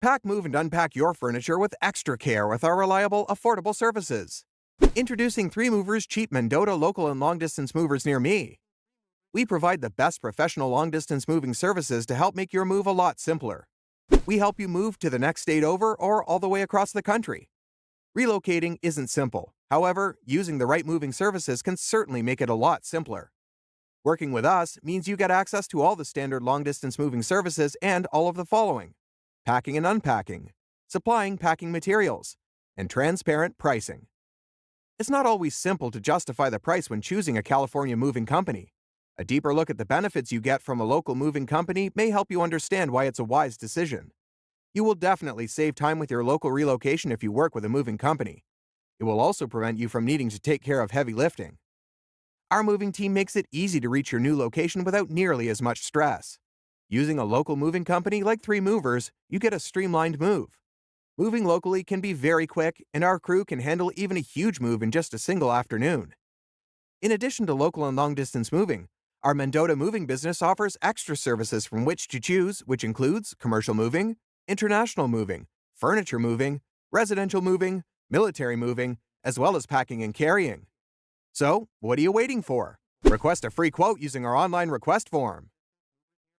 Pack, move, and unpack your furniture with extra care with our reliable, affordable services. Introducing 3Movers Cheap Mendota local and long-distance movers near me. We provide the best professional long-distance moving services to help make your move a lot simpler. We help you move to the next state over or all the way across the country. Relocating isn't simple. However, using the right moving services can certainly make it a lot simpler. Working with us means you get access to all the standard long-distance moving services and all of the following: packing and unpacking, supplying packing materials, and transparent pricing. It's not always simple to justify the price when choosing a California moving company. A deeper look at the benefits you get from a local moving company may help you understand why it's a wise decision. You will definitely save time with your local relocation if you work with a moving company. It will also prevent you from needing to take care of heavy lifting. Our moving team makes it easy to reach your new location without nearly as much stress. Using a local moving company like 3Movers, you get a streamlined move. Moving locally can be very quick, and our crew can handle even a huge move in just a single afternoon. In addition to local and long-distance moving, our Mendota moving business offers extra services from which to choose, which includes commercial moving, international moving, furniture moving, residential moving, military moving, as well as packing and carrying. So, what are you waiting for? Request a free quote using our online request form.